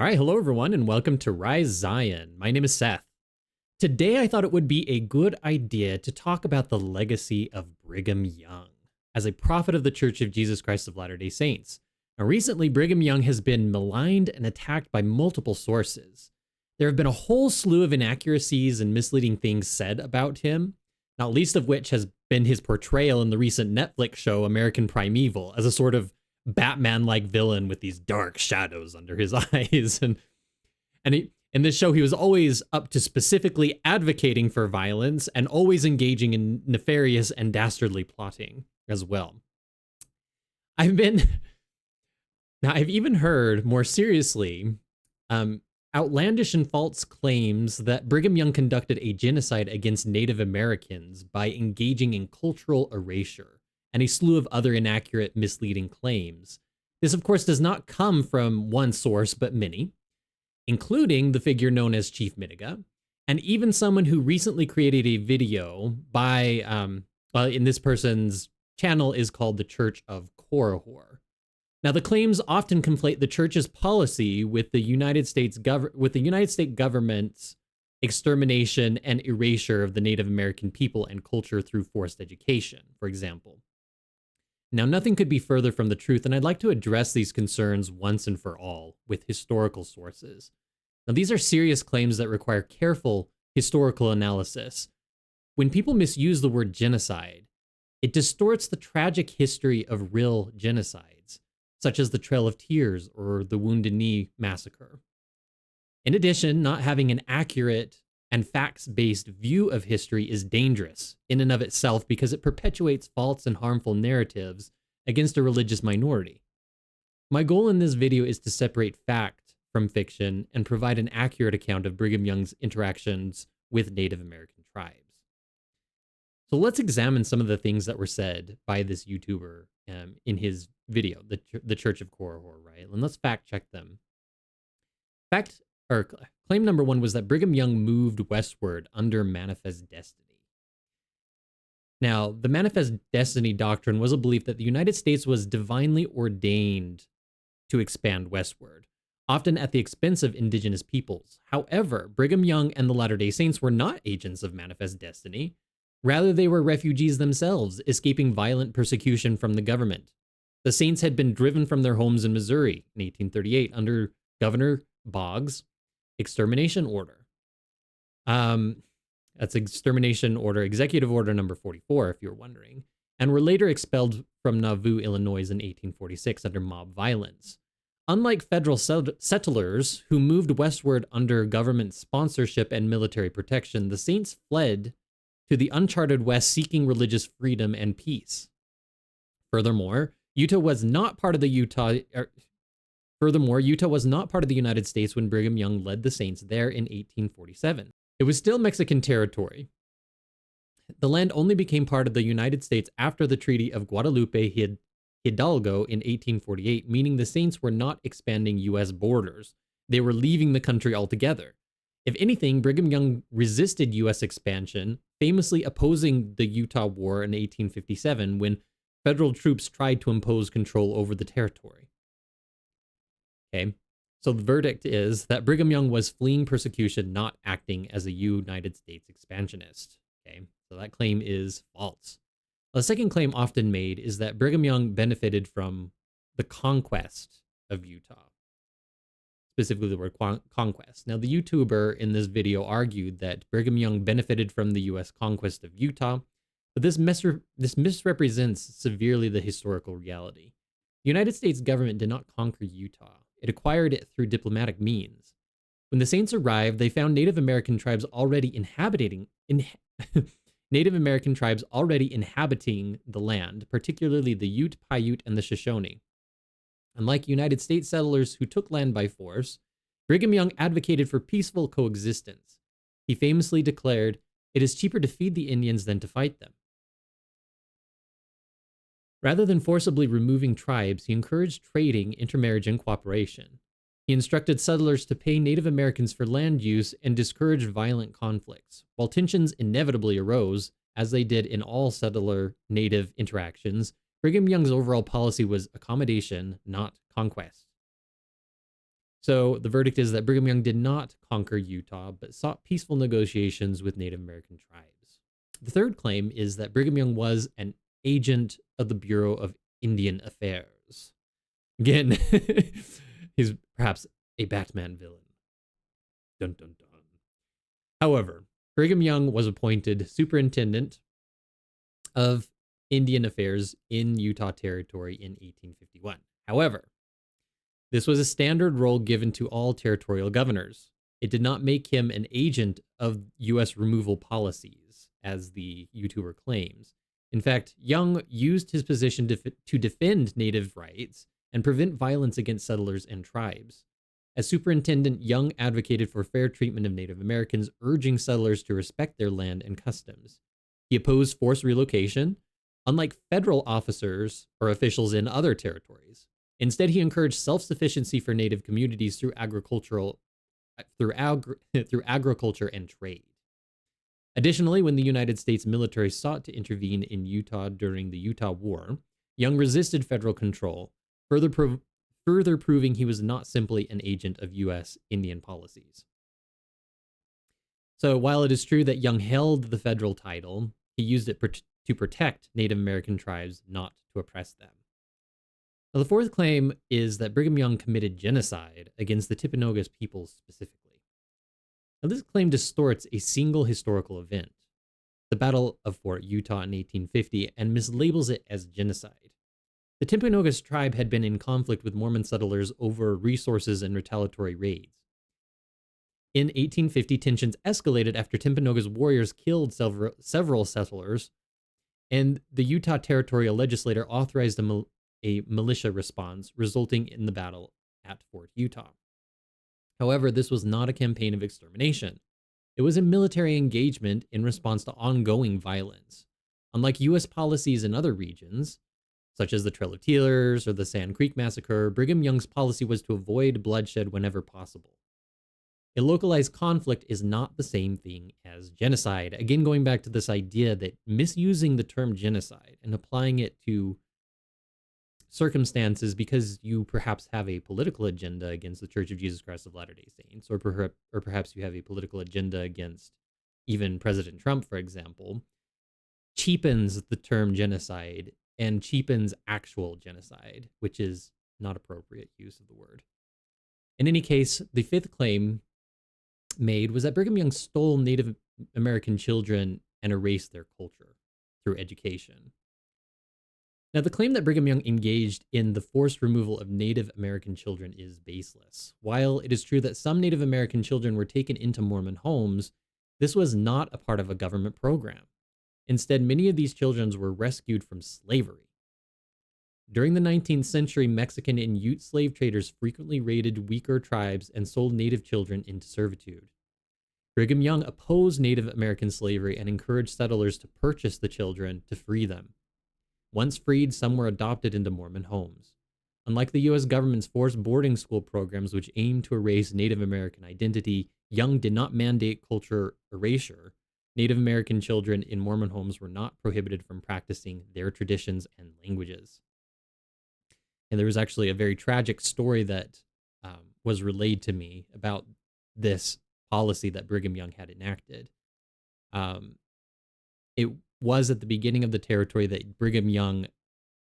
All right, hello everyone, and welcome to Rise Zion. My name is Seth. Today I thought it would be a good idea to talk about the legacy of Brigham Young as a prophet of the Church of Jesus Christ of Latter-day Saints. Now, recently, Brigham Young has been maligned and attacked by multiple sources. There have been a whole slew of inaccuracies and misleading things said about him, not least of which has been his portrayal in the recent Netflix show American Primeval as a sort of Batman-like villain with these dark shadows under his eyes. In this show, he was always up to specifically advocating for violence and always engaging in nefarious and dastardly plotting as well. I've even heard, more seriously, outlandish and false claims that Brigham Young conducted a genocide against Native Americans by engaging in cultural erasure, and a slew of other inaccurate, misleading claims. This, of course, does not come from one source, but many, including the figure known as Chief Mitiga, and even someone who recently created a video by, in this person's channel is called the Church of Korihor. Now, the claims often conflate the church's policy with the United States government's extermination and erasure of the Native American people and culture through forced education, for example. Now, nothing could be further from the truth, and I'd like to address these concerns once and for all with historical sources. Now, these are serious claims that require careful historical analysis. When people misuse the word genocide, it distorts the tragic history of real genocides, such as the Trail of Tears or the Wounded Knee Massacre. In addition, not having an accurate and facts-based view of history is dangerous in and of itself because it perpetuates false and harmful narratives against a religious minority. My goal in this video is to separate fact from fiction and provide an accurate account of Brigham Young's interactions with Native American tribes. So let's examine some of the things that were said by this YouTuber in his video, the Church of Korihor, right? And let's fact check them. Claim number one was that Brigham Young moved westward under manifest destiny. Now, the manifest destiny doctrine was a belief that the United States was divinely ordained to expand westward, often at the expense of indigenous peoples. However, Brigham Young and the Latter-day Saints were not agents of manifest destiny. Rather, they were refugees themselves, escaping violent persecution from the government. The Saints had been driven from their homes in Missouri in 1838 under Governor Boggs' extermination order. That's extermination order, executive order number 44, if you're wondering, and were later expelled from Nauvoo, Illinois in 1846 under mob violence. Unlike federal settlers who moved westward under government sponsorship and military protection, the Saints fled to the uncharted West seeking religious freedom and peace. Furthermore, Utah was not part of the United States when Brigham Young led the Saints there in 1847. It was still Mexican territory. The land only became part of the United States after the Treaty of Guadalupe Hidalgo in 1848, meaning the Saints were not expanding U.S. borders. They were leaving the country altogether. If anything, Brigham Young resisted U.S. expansion, famously opposing the Utah War in 1857 when federal troops tried to impose control over the territory. Okay, so the verdict is that Brigham Young was fleeing persecution, not acting as a United States expansionist. Okay, so that claim is false. The second claim often made is that Brigham Young benefited from the conquest of Utah, specifically the word conquest. Now, the YouTuber in this video argued that Brigham Young benefited from the U.S. conquest of Utah, but this misrepresents severely the historical reality. The United States government did not conquer Utah. It acquired it through diplomatic means. When the Saints arrived, they found Native American tribes already inhabiting the land, particularly the Ute, Paiute, and the Shoshone. Unlike United States settlers who took land by force, Brigham Young advocated for peaceful coexistence. He famously declared, "It is cheaper to feed the Indians than to fight them." Rather than forcibly removing tribes, he encouraged trading, intermarriage, and cooperation. He instructed settlers to pay Native Americans for land use and discouraged violent conflicts. While tensions inevitably arose, as they did in all settler-native interactions, Brigham Young's overall policy was accommodation, not conquest. So the verdict is that Brigham Young did not conquer Utah, but sought peaceful negotiations with Native American tribes. The third claim is that Brigham Young was an agent of the Bureau of Indian Affairs. Again, he's perhaps a Batman villain. Dun dun dun. However, Brigham Young was appointed superintendent of Indian Affairs in Utah Territory in 1851. However, this was a standard role given to all territorial governors. It did not make him an agent of U.S. removal policies, as the YouTuber claims. In fact, Young used his position to defend Native rights and prevent violence against settlers and tribes. As superintendent, Young advocated for fair treatment of Native Americans, urging settlers to respect their land and customs. He opposed forced relocation, unlike federal officers or officials in other territories. Instead, he encouraged self-sufficiency for Native communities through agriculture and trade. Additionally, when the United States military sought to intervene in Utah during the Utah War, Young resisted federal control, further proving he was not simply an agent of U.S. Indian policies. So while it is true that Young held the federal title, he used it to protect Native American tribes, not to oppress them. Now, the fourth claim is that Brigham Young committed genocide against the Timpanogos peoples specifically. Now, this claim distorts a single historical event, the Battle of Fort Utah in 1850, and mislabels it as genocide. The Timpanogos tribe had been in conflict with Mormon settlers over resources and retaliatory raids. In 1850, tensions escalated after Timpanogos warriors killed several settlers, and the Utah territorial legislature authorized a militia response, resulting in the battle at Fort Utah. However, this was not a campaign of extermination. It was a military engagement in response to ongoing violence. Unlike U.S. policies in other regions, such as the Trail of Tears or the Sand Creek Massacre, Brigham Young's policy was to avoid bloodshed whenever possible. A localized conflict is not the same thing as genocide. Again, going back to this idea that misusing the term genocide and applying it to circumstances because you perhaps have a political agenda against the Church of Jesus Christ of Latter-day Saints, or perhaps you have a political agenda against even President Trump, for example, cheapens the term genocide and cheapens actual genocide, which is not appropriate use of the word. In any case, the fifth claim made was that Brigham Young stole Native American children and erased their culture through education. Now, the claim that Brigham Young engaged in the forced removal of Native American children is baseless. While it is true that some Native American children were taken into Mormon homes, this was not a part of a government program. Instead, many of these children were rescued from slavery. During the 19th century, Mexican and Ute slave traders frequently raided weaker tribes and sold Native children into servitude. Brigham Young opposed Native American slavery and encouraged settlers to purchase the children to free them. Once freed, some were adopted into Mormon homes. Unlike the U.S. government's forced boarding school programs, which aimed to erase Native American identity, Young did not mandate culture erasure. Native American children in Mormon homes were not prohibited from practicing their traditions and languages. And there was actually a very tragic story that was relayed to me about this policy that Brigham Young had enacted. It was at the beginning of the territory that Brigham Young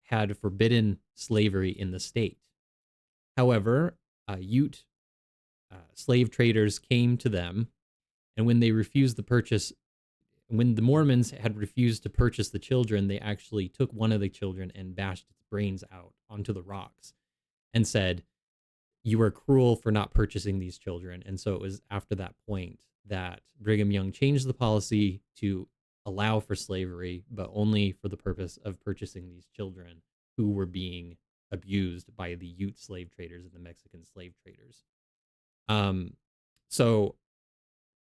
had forbidden slavery in the state. However, Ute slave traders came to them, and when they refused the purchase, when the Mormons had refused to purchase the children, they actually took one of the children and bashed its brains out onto the rocks and said, "You are cruel for not purchasing these children." And so it was after that point that Brigham Young changed the policy to allow for slavery, but only for the purpose of purchasing these children who were being abused by the Ute slave traders and the Mexican slave traders. So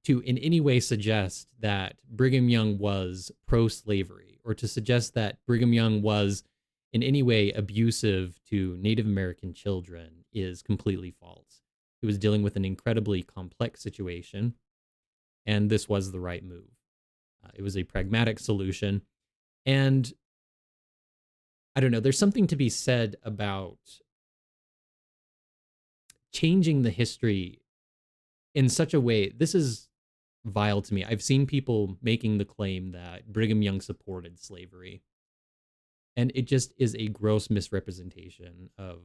to in any way suggest that Brigham Young was pro-slavery, or to suggest that Brigham Young was in any way abusive to Native American children, is completely false. He was dealing with an incredibly complex situation, and this was the right move. It was a pragmatic solution, and I don't know, there's something to be said about changing the history in such a way. This is vile to me. I've seen people making the claim that Brigham Young supported slavery, and it just is a gross misrepresentation of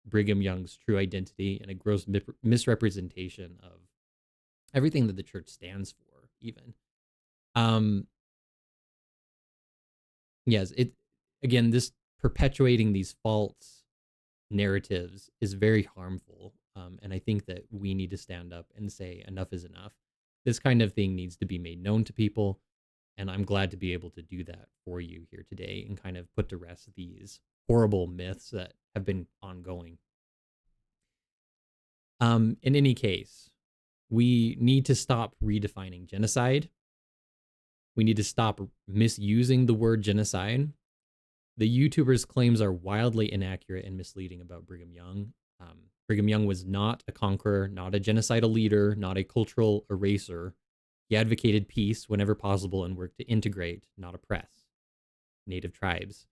Brigham Young's true identity and a gross misrepresentation of everything that the church stands for, even. Um, yes, it again, this perpetuating these false narratives is very harmful. And I think that we need to stand up and say enough is enough. This kind of thing needs to be made known to people. And I'm glad to be able to do that for you here today and kind of put to rest these horrible myths that have been ongoing. In any case, we need to stop redefining genocide. We need to stop misusing the word genocide. The YouTuber's claims are wildly inaccurate and misleading about Brigham Young. Brigham Young was not a conqueror, not a genocidal leader, not a cultural eraser. He advocated peace whenever possible and worked to integrate, not oppress, Native tribes.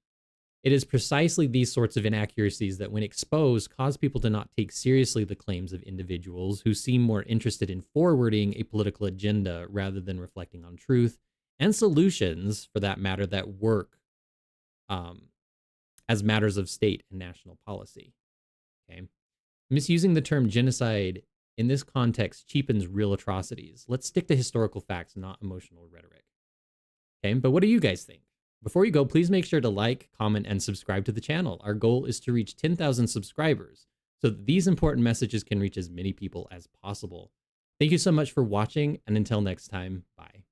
It is precisely these sorts of inaccuracies that, when exposed, cause people to not take seriously the claims of individuals who seem more interested in forwarding a political agenda rather than reflecting on truth and solutions, for that matter, that work as matters of state and national policy. Okay, misusing the term genocide in this context cheapens real atrocities. Let's stick to historical facts, not emotional rhetoric. Okay, but what do you guys think? Before you go, please make sure to like, comment, and subscribe to the channel. Our goal is to reach 10,000 subscribers so that these important messages can reach as many people as possible. Thank you so much for watching, and until next time, bye.